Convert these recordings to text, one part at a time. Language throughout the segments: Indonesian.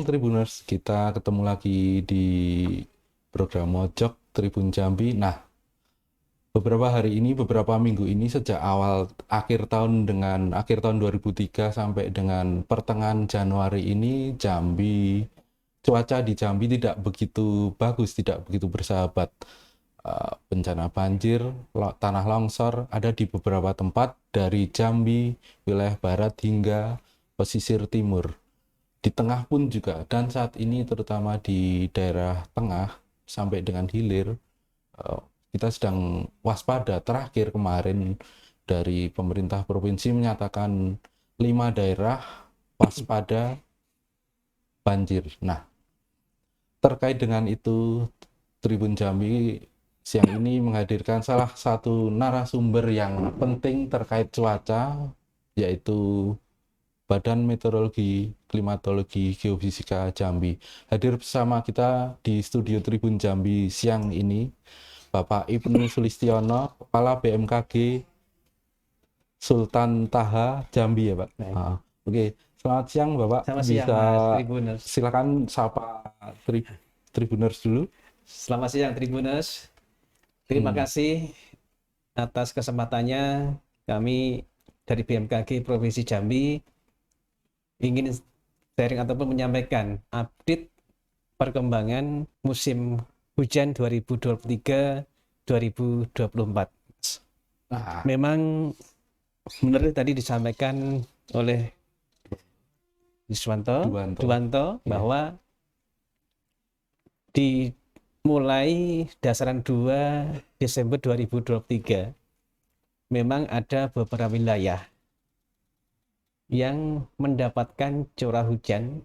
Tribuners, kita ketemu lagi di program Mojok Tribun Jambi. Nah, beberapa minggu ini sejak akhir tahun 2003 sampai dengan pertengahan Januari ini, cuaca di Jambi tidak begitu bagus, tidak begitu bersahabat. Bencana banjir, tanah longsor ada di beberapa tempat dari Jambi, wilayah barat hingga pesisir timur. Di tengah pun juga, dan saat ini terutama di daerah tengah sampai dengan hilir, kita sedang waspada. Terakhir kemarin dari pemerintah provinsi menyatakan 5 daerah waspada banjir. Nah, terkait dengan itu, Tribun Jambi siang ini menghadirkan salah satu narasumber yang penting terkait cuaca, yaitu Badan Meteorologi, Klimatologi, Geofisika Jambi. Hadir bersama kita di studio Tribun Jambi siang ini, Bapak Ibnu Sulistiono, Kepala BMKG Sultan Taha Jambi ya Pak. Oke, selamat siang Bapak. Selamat siang, Mas Tribuners. Silakan sapa Tribuners dulu. Selamat siang, Tribuners. Terima kasih atas kesempatannya. Kami dari BMKG Provinsi Jambi ingin sharing ataupun menyampaikan update perkembangan musim hujan 2023-2024. Memang benar tadi disampaikan oleh Duwanto bahwa dimulai dasaran 2 Desember 2023 memang ada beberapa wilayah yang mendapatkan curah hujan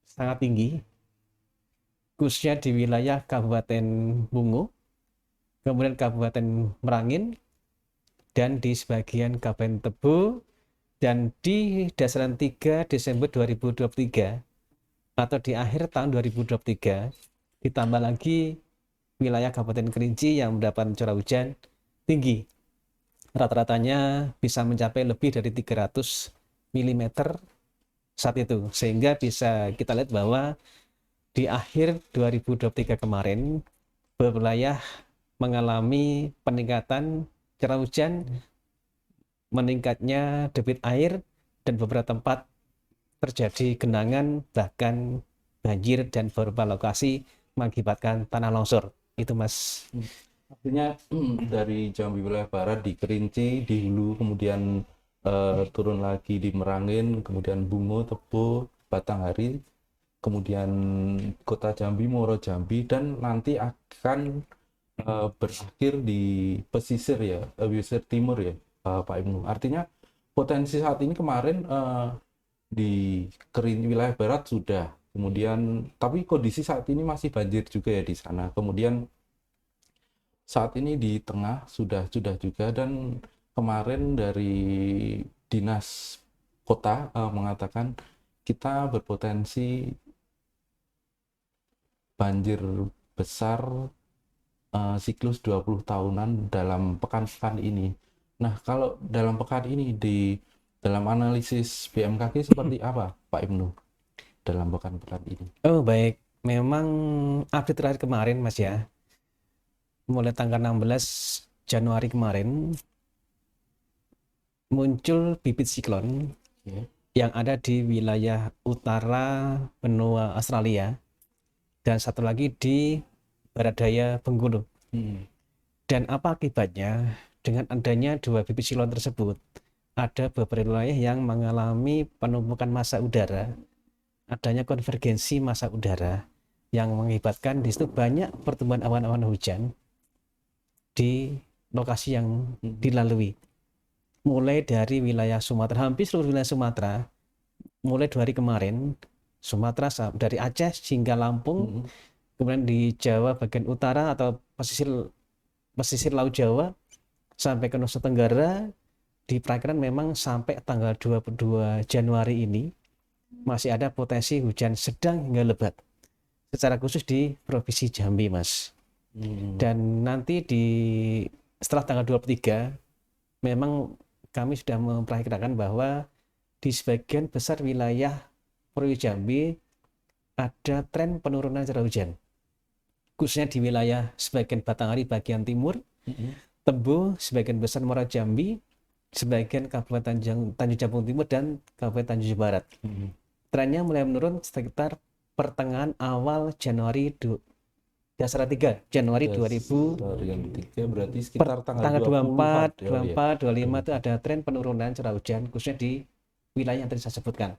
sangat tinggi, khususnya di wilayah Kabupaten Bungo, kemudian Kabupaten Merangin, dan di sebagian Kabupaten Tebo. Dan di dasaran 3 Desember 2023 atau di akhir tahun 2023 ditambah lagi wilayah Kabupaten Kerinci yang mendapat curah hujan tinggi, rata-ratanya bisa mencapai lebih dari 300 mm saat itu, sehingga bisa kita lihat bahwa di akhir 2023 kemarin wilayah mengalami peningkatan curah hujan, meningkatnya debit air, dan beberapa tempat terjadi genangan, bahkan banjir, dan beberapa lokasi mengakibatkan tanah longsor. Itu Mas. Artinya dari Jambi wilayah barat di Kerinci, di Hulu, kemudian turun lagi di Merangin, kemudian Bungo, Tebo, Batanghari, kemudian Kota Jambi, Muaro Jambi, dan nanti akan berakhir di pesisir ya, pesisir timur ya, Pak Ibnu. Artinya potensi saat ini kemarin di wilayah barat sudah, kemudian tapi kondisi saat ini masih banjir juga ya di sana. Kemudian saat ini di tengah sudah juga, dan kemarin dari dinas kota mengatakan kita berpotensi banjir besar siklus 20 tahunan dalam pekan-pekan ini. Nah, kalau dalam pekan ini dalam analisis BMKG seperti apa, Pak Ibnu, dalam pekan-pekan ini? Oh, baik. Memang update terakhir kemarin, Mas ya. Mulai tanggal 16 Januari kemarin muncul bibit siklon yang ada di wilayah utara benua Australia dan satu lagi di barat daya Bengkulu. Dan apa akibatnya? Dengan adanya 2 bibit siklon tersebut, ada beberapa wilayah yang mengalami penumpukan massa udara, adanya konvergensi massa udara yang mengakibatkan di situ banyak pertumbuhan awan-awan hujan di lokasi yang dilalui. Mulai dari wilayah Sumatera, hampir seluruh wilayah Sumatera, mulai 2 hari kemarin, Sumatera dari Aceh hingga Lampung, kemudian di Jawa bagian utara atau pesisir Laut Jawa sampai ke Nusa Tenggara, diperkirakan memang sampai tanggal 22 Januari ini masih ada potensi hujan sedang hingga lebat, secara khusus di Provinsi Jambi, Mas. Dan nanti setelah tanggal 23 memang kami sudah memperkirakan bahwa di sebagian besar wilayah Provinsi Jambi ada tren penurunan curah hujan, khususnya di wilayah sebagian Batanghari bagian timur, Tebo, sebagian besar Muara Jambi, sebagian Kabupaten Tanjung Jabung Timur dan Kabupaten Tanjung Jabung Barat. Trennya mulai menurun sekitar pertengahan awal Januari dasar 3 Januari 2000 yang 3 berarti sekitar tanggal 24 24, 25 itu ada tren penurunan curah hujan khususnya di wilayah yang tadi saya sebutkan.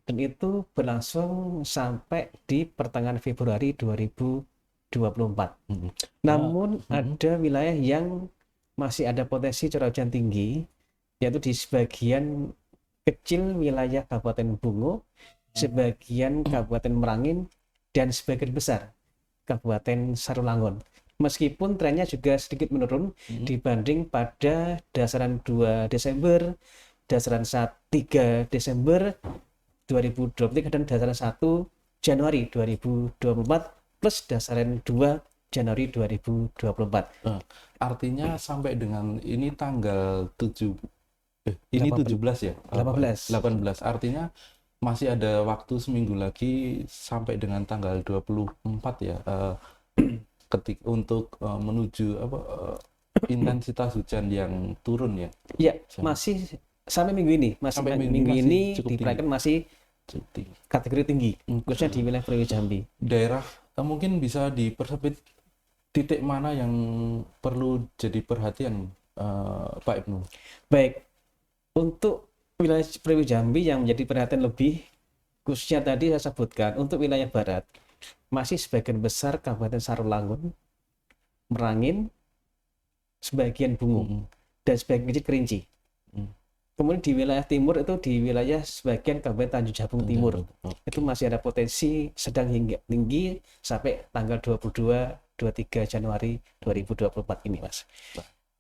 Dan itu berlangsung sampai di pertengahan Februari 2024. Namun ada wilayah yang masih ada potensi curah hujan tinggi, yaitu di sebagian kecil wilayah Kabupaten Bungo, sebagian Kabupaten Merangin, dan sebagian besar Kabupaten Sarulangun. Meskipun trennya juga sedikit menurun dibanding pada dasaran 2 Desember, dasaran 3 Desember 2023 dan dasaran 1 Januari 2024 plus dasaran 2 Januari 2024. Artinya sampai dengan ini tanggal 17 ya? 18. Artinya masih ada waktu seminggu lagi sampai dengan tanggal 24 ya, untuk menuju intensitas hujan yang turun ya? Iya, masih sampai minggu ini, sampai minggu ini diperkirakan masih kategori tinggi, khususnya di wilayah Provinsi Jambi. Daerah mungkin bisa dipersempit, titik mana yang perlu jadi perhatian, Pak Ibnu? Baik, untuk wilayah Provinsi Jambi yang menjadi perhatian lebih, khususnya tadi saya sebutkan, untuk wilayah barat, masih sebagian besar Kabupaten Sarulangun, Merangin, sebagian Bungo, dan sebagian kecil Kerinci. Kemudian di wilayah timur itu di wilayah sebagian Kabupaten Tanjung Jabung Timur. Itu masih ada potensi sedang hingga tinggi sampai tanggal 22-23 Januari 2024 ini, Mas.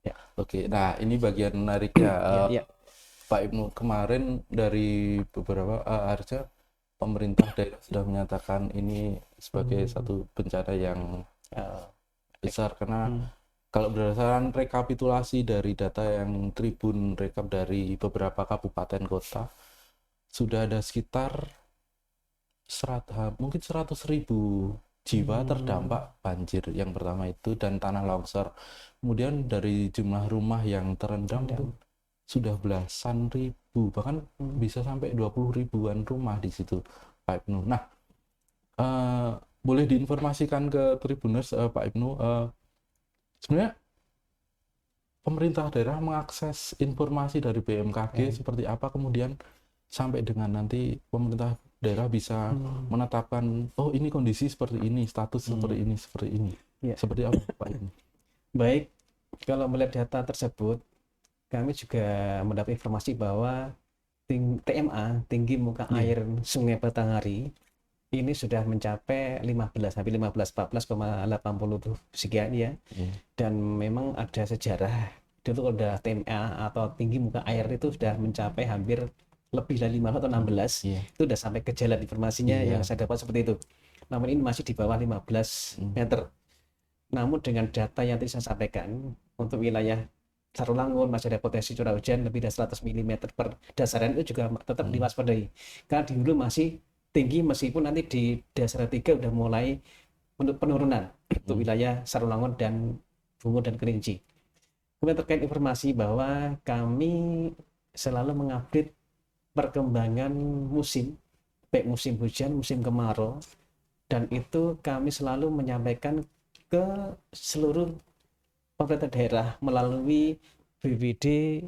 Ya. Oke, nah ini bagian menariknya. Pak Ibnu, kemarin dari beberapa harusnya pemerintah daerah sudah menyatakan ini sebagai satu bencana yang besar, karena kalau berdasarkan rekapitulasi dari data yang Tribun rekap dari beberapa kabupaten kota, sudah ada sekitar mungkin 100.000 jiwa terdampak banjir yang pertama itu, dan tanah longsor. Kemudian dari jumlah rumah yang terendam pun sudah belasan ribu, bahkan bisa sampai 20 ribuan rumah di situ, Pak Ibnu. Nah, boleh diinformasikan ke Tribuners, Pak Ibnu, sebenarnya pemerintah daerah mengakses informasi dari BMKG seperti apa, kemudian sampai dengan nanti pemerintah daerah bisa menetapkan, oh ini kondisi seperti ini, status seperti ini, seperti apa, Pak Ibnu? Baik, kalau melihat data tersebut, kami juga mendapat informasi bahwa TMA, tinggi muka air Sungai Batanghari, ini sudah mencapai 14,80 sekian ya. Dan memang ada sejarah, dulu udah TMA atau tinggi muka air itu sudah mencapai hampir lebih dari 15 atau 16, itu sudah sampai ke jalan informasinya yang saya dapat seperti itu. Namun ini masih di bawah 15 meter. Namun dengan data yang tadi saya sampaikan, untuk wilayah Sarulangun masih ada potensi curah hujan lebih dari 100 mm per dasaran, itu juga tetap diwaspadai. Karena di hulu masih tinggi, meskipun nanti di dasaran 3 udah mulai penurunan untuk wilayah Sarulangun dan Bungo dan Kerinci. Kemudian terkait informasi bahwa kami selalu mengupdate perkembangan musim, baik musim hujan, musim kemarau, dan itu kami selalu menyampaikan ke seluruh pemerintah daerah melalui BPBD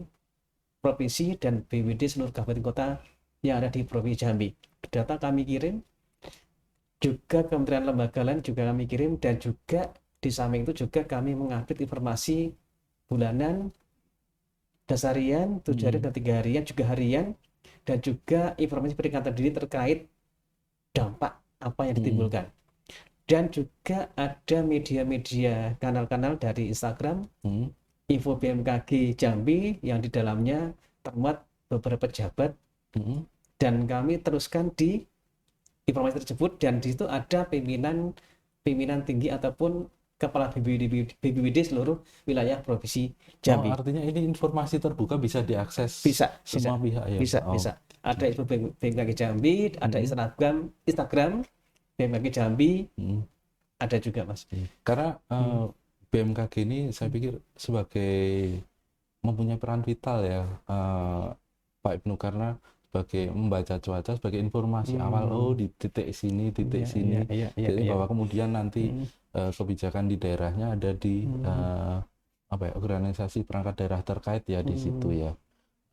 provinsi dan BPBD seluruh kabupaten kota yang ada di Provinsi Jambi. Data kami kirim, juga kementerian lembaga lain juga kami kirim, dan juga di samping itu juga kami mengupdate informasi bulanan, dasarian, 7 harian dan 3 harian, juga harian, dan juga informasi peringatan dini terkait dampak apa yang ditimbulkan. Dan juga ada media-media, kanal-kanal dari Instagram, Info BMKG Jambi, yang di dalamnya termuat beberapa pejabat, dan kami teruskan di informasi tersebut, dan di situ ada pimpinan tinggi ataupun kepala BPBD seluruh wilayah Provinsi Jambi. Artinya ini informasi terbuka, bisa diakses semua pihak ya? Bisa. Ada Info BMKG Jambi, ada Instagram BMKG Jambi Hmm. ada juga Mas. Karena BMKG ini saya pikir sebagai mempunyai peran vital ya, Pak Ibnu, karena sebagai membaca cuaca sebagai informasi awal, di titik sini, titik Iya, sini, iya, iya, jadi iya. bahwa kemudian nanti Hmm. kebijakan di daerahnya ada di apa ya, organisasi perangkat daerah terkait ya di situ ya.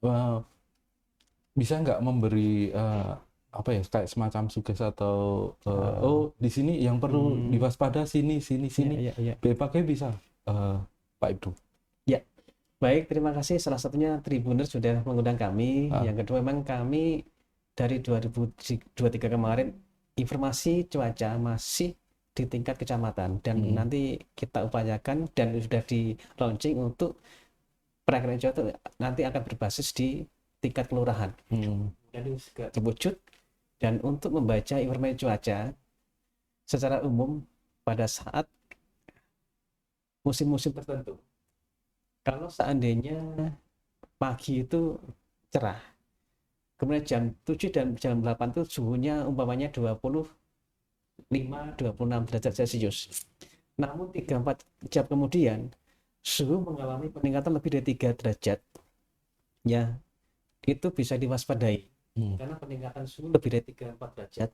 Eh, Bisa nggak memberi apa ya, kayak semacam suges atau di sini yang perlu diwaspada sini sini Iya, sini, iya, iya. BMKG bisa, Pak Ibnu. Ya, baik, terima kasih. Salah satunya Tribuners sudah mengundang kami. Ah, Yang kedua, memang kami dari 2023 kemarin informasi cuaca masih di tingkat kecamatan dan nanti kita upayakan dan sudah di launching untuk perakiraan cuaca nanti akan berbasis di tingkat kelurahan. Jadi segera terwujud, dan untuk membaca informasi cuaca secara umum pada saat musim-musim tertentu. Kalau seandainya pagi itu cerah, kemudian jam 7 dan jam 8 itu suhunya umpamanya 25-26 derajat Celcius. Namun 3-4 jam kemudian suhu mengalami peningkatan lebih dari 3 derajat. Ya, itu bisa diwaspadai. Karena peningkatan suhu lebih dari 3-4 derajat,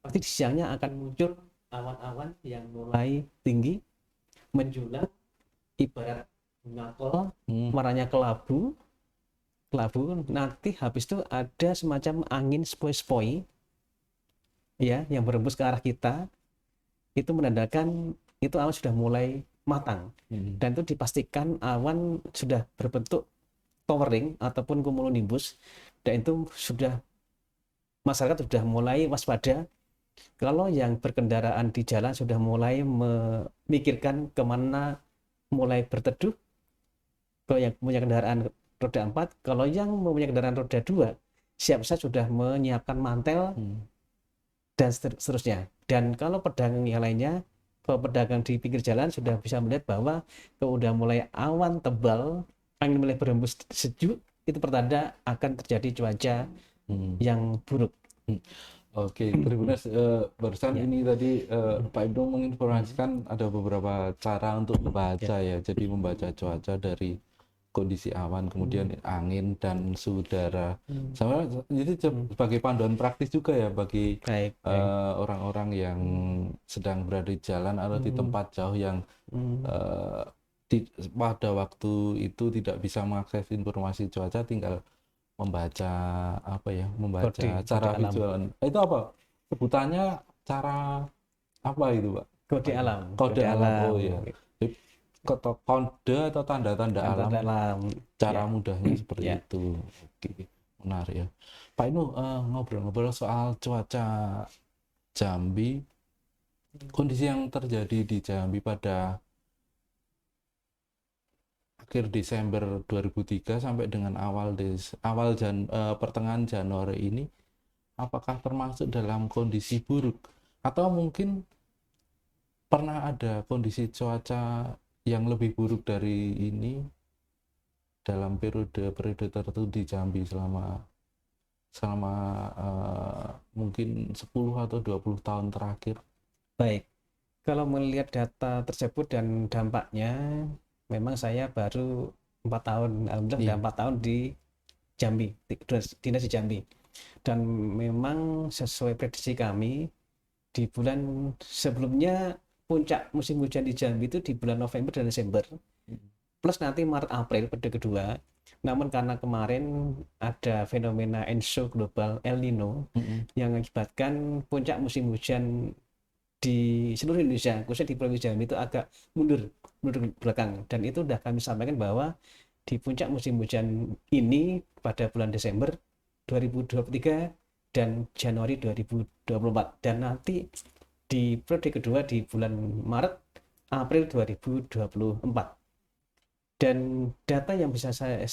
pasti di siangnya akan muncul awan-awan yang mulai tinggi, menjulang, ibarat ngakol, warnanya kelabu. Nanti habis itu ada semacam angin sepoi-sepoi ya yang berembus ke arah kita, itu menandakan itu awan sudah mulai matang, dan itu dipastikan awan sudah berbentuk towering ataupun cumulonimbus, dan itu sudah masyarakat sudah mulai waspada. Kalau yang berkendaraan di jalan sudah mulai memikirkan kemana mulai berteduh. Kalau yang punya kendaraan roda 4, kalau yang mempunyai kendaraan roda 2, siap-siap sudah menyiapkan mantel dan seterusnya. Dan kalau pedagang yang lainnya, kalau pedagang di pinggir jalan sudah bisa melihat bahwa kalau udah mulai awan tebal, angin mulai berhembus sejuk, itu pertanda akan terjadi cuaca yang buruk. Oke, Tribuners, barusan Ya. ini tadi Pak Ibnu menginformasikan ada beberapa cara untuk membaca ya. Jadi membaca cuaca dari kondisi awan, kemudian angin dan suhu udara. Sama, jadi sebagai panduan praktis juga ya bagi Baik. orang-orang yang sedang berada di jalan atau di tempat jauh yang eh, pada waktu itu tidak bisa mengakses informasi cuaca, tinggal membaca apa ya, membaca Kode cara alam. visual. Itu apa sebutannya, cara apa itu Pak? Kode Pak Ibnu? alam. Kode alam. Oh alam. ya, jadi kode atau tanda-tanda alam, Tanda alam. cara Ya. mudahnya seperti Ya. itu. Oke, menarik ya Pak Ibnu. Ngobrol-ngobrol soal cuaca Jambi, kondisi yang terjadi di Jambi pada akhir Desember 2003 sampai dengan pertengahan Januari ini, apakah termasuk dalam kondisi buruk atau mungkin pernah ada kondisi cuaca yang lebih buruk dari ini dalam periode tertentu di Jambi selama selama mungkin 10 atau 20 tahun terakhir? Baik. Kalau melihat data tersebut dan dampaknya, memang saya baru 4 tahun, alhamdulillah sudah 4 tahun di Jambi, dinas di Jambi. Dan memang sesuai prediksi kami, di bulan sebelumnya puncak musim hujan di Jambi itu di bulan November dan Desember, plus nanti Maret April periode kedua. Namun karena kemarin ada fenomena ENSO global El Nino yang mengakibatkan puncak musim hujan di seluruh Indonesia, khususnya di Provinsi Jambi itu agak mundur belakang, dan itu sudah kami sampaikan bahwa di puncak musim hujan ini pada bulan Desember 2023 dan Januari 2024, dan nanti di periode kedua di bulan Maret April 2024. Dan data yang bisa saya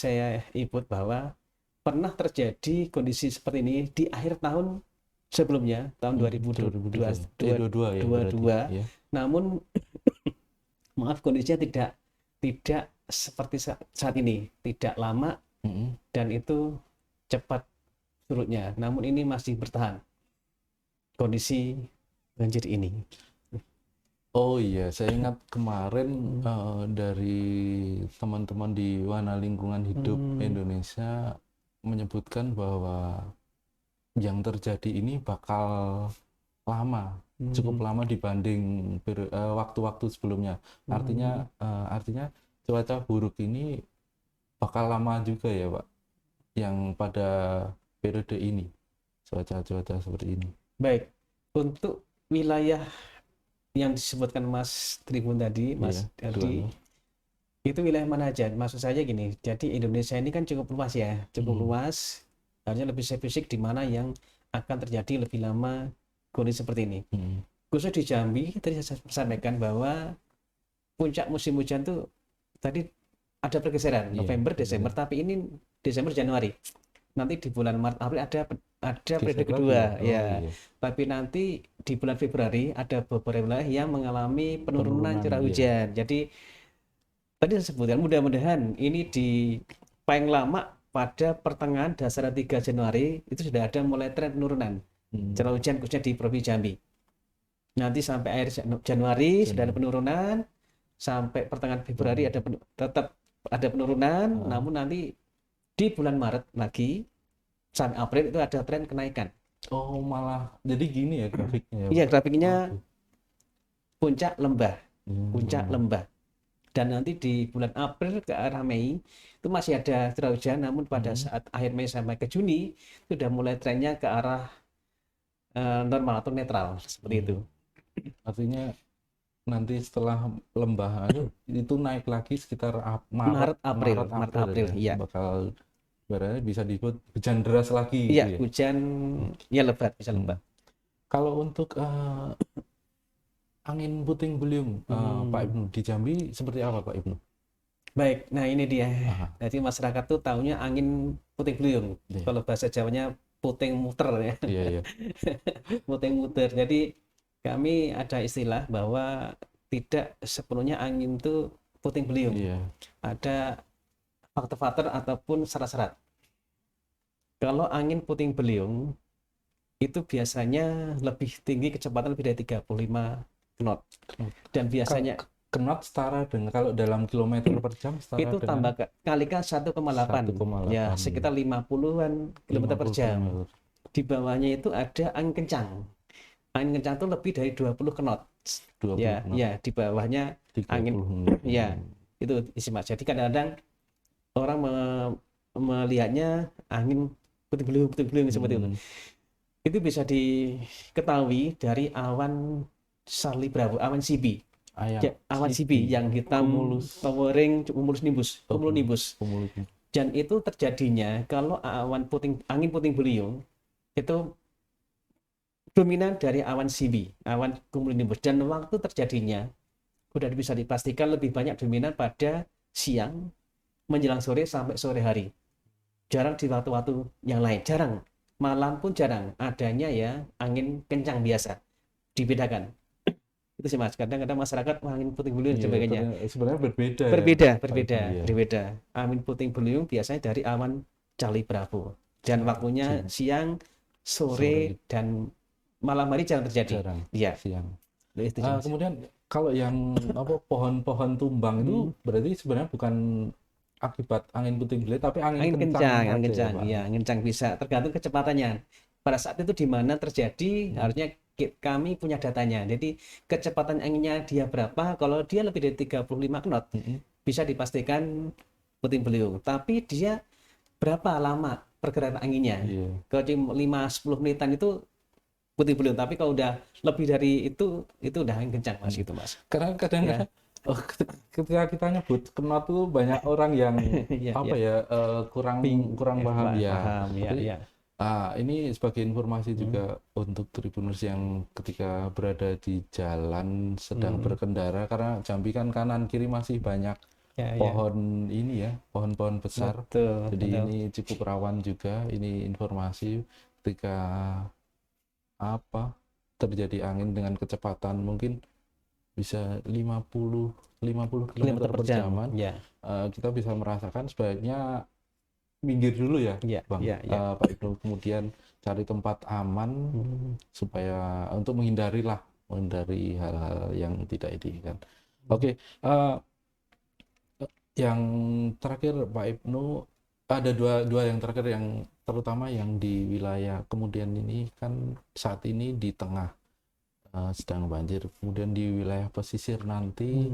input bahwa pernah terjadi kondisi seperti ini di akhir tahun sebelumnya, tahun 2022 ya berarti ya. namun maaf, kondisinya tidak seperti saat ini, tidak lama dan itu cepat surutnya. Namun ini masih bertahan kondisi banjir ini. Oh iya, saya ingat kemarin dari teman-teman di Wana Lingkungan Hidup Indonesia menyebutkan bahwa yang terjadi ini bakal lama, cukup lama dibanding waktu-waktu sebelumnya. Artinya cuaca buruk ini bakal lama juga ya, Pak, yang pada periode ini, cuaca-cuaca seperti ini. Baik, untuk wilayah yang disebutkan Mas Tribun tadi, Mas Iya, Aldi, itu wilayah mana aja? Maksud saya gini, jadi Indonesia ini kan cukup luas ya, cukup luas, harusnya lebih spesifik di mana yang akan terjadi lebih lama kondisi seperti ini. Khusus di Jambi, tadi saya sampaikan bahwa puncak musim hujan tuh tadi ada pergeseran, November, Desember, tapi ini Desember, Januari. Nanti di bulan Maret, April ada periode kedua, ya. Iya. Tapi nanti di bulan Februari ada beberapa wilayah yang mengalami penurunan curah hujan. Jadi tadi saya sebutkan mudah-mudahan ini di paling lama pada pertengahan dasar 3 Januari itu sudah ada mulai tren penurunan curah hujan khususnya di Provinsi Jambi. Nanti sampai akhir Januari sudah ada penurunan, sampai pertengahan Februari tetap ada penurunan, namun nanti di bulan Maret lagi sampai April itu ada tren kenaikan. Oh, malah jadi gini ya grafiknya ya, Iya, Pak? grafiknya puncak lembah, puncak lembah. Dan nanti di bulan April ke arah Mei itu masih ada curah hujan, namun pada saat akhir Mei sampai ke Juni itu sudah mulai trennya ke arah normal atau netral seperti itu. Artinya nanti setelah lembah itu naik lagi sekitar Maret April ya. iya. Bakal berarti bisa disebut hujan deras lagi Iya, gitu ya. hujan ya lebat, bisa lebat. Kalau untuk angin puting beliung Pak Ibnu di Jambi seperti apa Pak Ibnu? Baik, nah ini dia. Jadi masyarakat tuh taunya angin puting beliung. Kalau bahasa Jawanya puting muter ya. Iya. Puting muter. Jadi kami ada istilah bahwa tidak sepenuhnya angin itu puting beliung. Ada faktor-faktor ataupun syarat-syarat. Kalau angin puting beliung itu biasanya lebih tinggi, kecepatan lebih dari 35 knot. Dan biasanya knot setara dengan, kalau dalam kilometer per jam setara itu tambah kalikan 1,8 ya, sekitar 50-an kilometer per jam. Di bawahnya itu ada angin kencang. Angin kencang itu lebih dari 20 knot. Ya, di bawahnya angin ya, itu isi Mas. Jadi kadang-kadang orang melihatnya angin puting beliung seperti itu. Itu bisa diketahui dari awan Charlie Bravo, awan CB. Awan CB yang hitam, towering, cumulonimbus. Dan itu terjadinya kalau angin puting beliung itu dominan dari awan CB, awan cumulonimbus. Dan waktu terjadinya sudah bisa dipastikan lebih banyak dominan pada siang menjelang sore sampai sore hari. Jarang di waktu-waktu yang lain, jarang. Malam pun jarang adanya ya angin kencang biasa. Dibedakan. Itu sih Mas, kadang-kadang masyarakat angin puting beliung dan sebagainya sebenarnya berbeda. Angin puting beliung biasanya dari awan Charlie Bravo dan waktunya siang, sore dan malam hari jarang terjadi. Iya, siang. Kemudian kalau yang pohon-pohon tumbang itu berarti sebenarnya bukan akibat angin puting beliung tapi angin kencang. Angin kencang bisa tergantung kecepatannya. Pada saat itu di mana terjadi harusnya kami punya datanya. Jadi kecepatan anginnya dia berapa? Kalau dia lebih dari 35 knot, bisa dipastikan puting beliung. Tapi dia berapa lama pergerakan anginnya? Kalau 5-10 menitan itu puting beliung. Tapi kalau udah lebih dari itu udah angin kencang Mas gitu Mas. Karena kadang-kadang ketika kita nyebut knot tuh banyak orang yang kurang paham ya. Ini sebagai informasi juga untuk Tribuners yang ketika berada di jalan sedang berkendara, karena Jambi kan kanan kiri masih banyak pohon ini ya, pohon-pohon besar. Jadi ini cukup rawan juga. Ini informasi ketika terjadi angin dengan kecepatan mungkin bisa 50 km per jam. Kita bisa merasakan sebaiknya minggir dulu ya, Iya, Bang. iya, iya. Pak Ibnu, kemudian cari tempat aman supaya untuk menghindari hal-hal yang tidak diinginkan. Oke, yang terakhir Pak Ibnu, ada dua yang terakhir, yang terutama yang di wilayah kemudian ini kan saat ini di tengah sedang banjir, kemudian di wilayah pesisir nanti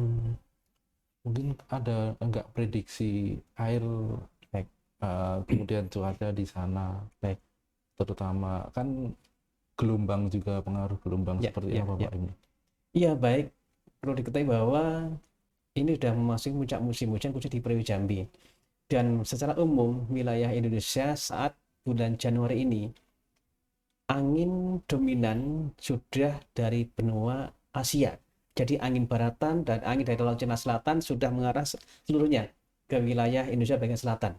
mungkin ada enggak prediksi air, Baik. kemudian cuaca di sana, Baik. terutama kan gelombang juga, pengaruh gelombang Ya, seperti ya, apa ya. Pak Ibnu? Iya, baik. Perlu diketahui bahwa ini sudah memasuki puncak musim hujan khusus di Periode Jambi. Dan secara umum wilayah Indonesia saat bulan Januari ini angin dominan sudah dari benua Asia. Jadi angin baratan dan angin dari Laut Cina Selatan sudah mengarah seluruhnya ke wilayah Indonesia bagian selatan.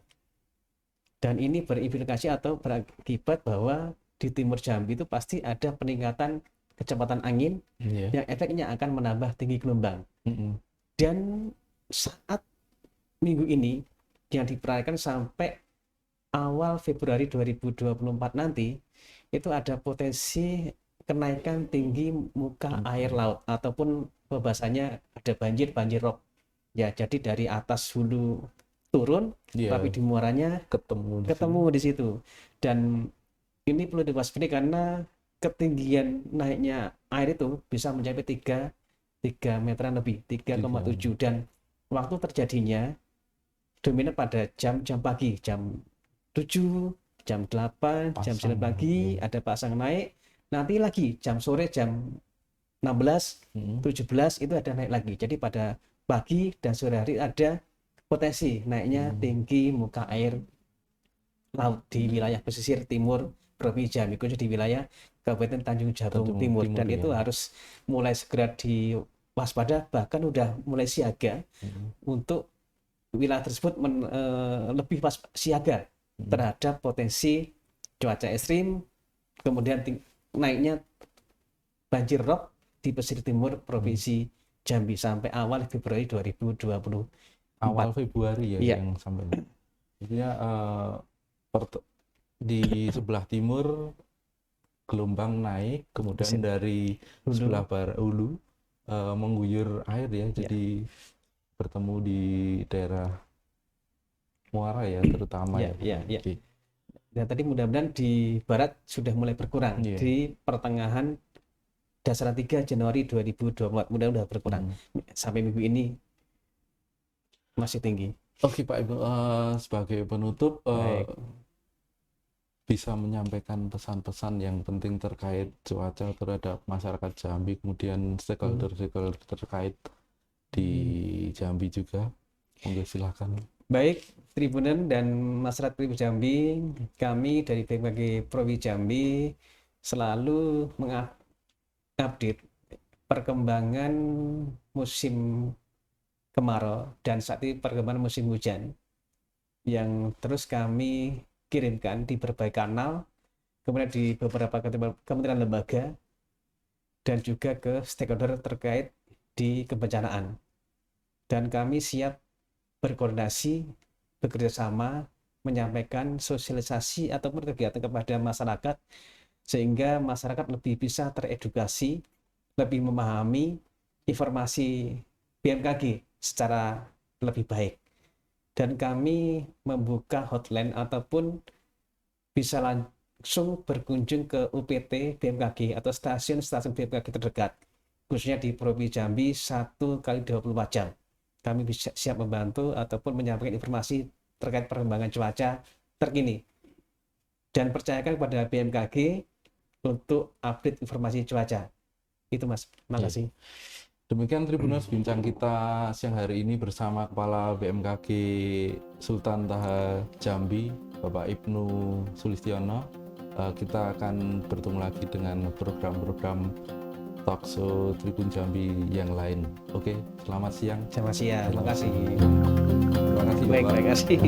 Dan ini berimplikasi atau berakibat bahwa di timur Jambi itu pasti ada peningkatan kecepatan angin yang efeknya akan menambah tinggi gelombang. Dan saat minggu ini yang diperkirakan sampai awal Februari 2024 nanti itu ada potensi kenaikan tinggi muka air laut, ataupun bahasanya ada banjir rob ya. Jadi dari atas hulu turun, tapi di muaranya ketemu di situ. Dan ini perlu diwaspadai karena ketinggian naiknya air itu bisa mencapai 3 meteran lebih, 3,7, dan waktu terjadinya dominan pada jam pagi, jam 7, jam 8, jam 9 pagi ada pasang naik, nanti lagi jam sore jam 16, 17 itu ada naik lagi. Jadi pada pagi dan sore hari ada potensi naiknya tinggi muka air laut di wilayah pesisir timur Provinsi Jambi, khususnya di wilayah Kabupaten Tanjung Jabung Timur. Dan itu harus mulai segera diwaspada, bahkan udah mulai siaga untuk wilayah tersebut lebih siaga terhadap potensi cuaca ekstrim, kemudian naiknya banjir rob di pesisir timur Provinsi Jambi sampai awal Februari 2024. Awal Februari ya, yang sampai intinya di sebelah timur gelombang naik, kemudian dari sebelah barat hulu mengguyur air ya, jadi bertemu di daerah muara ya, terutama ya. Dan tadi mudah-mudahan di barat sudah mulai berkurang di pertengahan dasaran 3 Januari 2024, mudah-mudahan berkurang. Sampai minggu ini masih tinggi. Oke Pak Ibnu, sebagai penutup bisa menyampaikan pesan-pesan yang penting terkait cuaca terhadap masyarakat Jambi, kemudian stakeholder terkait di Jambi juga, monggo silakan. Baik, Tribunan dan masyarakat Pribumi Jambi, kami dari BMKG Provinsi Jambi selalu mengupdate perkembangan musim kemarau dan saat ini perkembangan musim hujan yang terus kami kirimkan di berbagai kanal, kemudian di beberapa kementerian lembaga, dan juga ke stakeholder terkait di kebencanaan. Dan kami siap berkoordinasi, bekerja sama, menyampaikan sosialisasi ataupun kegiatan kepada masyarakat, sehingga masyarakat lebih bisa teredukasi, lebih memahami informasi BMKG secara lebih baik. Dan kami membuka hotline ataupun bisa langsung berkunjung ke UPT BMKG atau stasiun-stasiun BMKG terdekat, khususnya di Provinsi Jambi 1x24 jam. Kami bisa siap membantu ataupun menyampaikan informasi terkait perkembangan cuaca terkini. Dan percayakan kepada BMKG untuk update informasi cuaca. Itu Mas, terima kasih. Demikian Tribuners bincang kita siang hari ini bersama Kepala BMKG Sultan Taha Jambi, Bapak Ibnu Sulistiono. Kita akan bertemu lagi dengan program-program talkshow Tribun Jambi yang lain. Oke, selamat siang. Selamat siang, terima kasih. Terima kasih. Baik, terima kasih.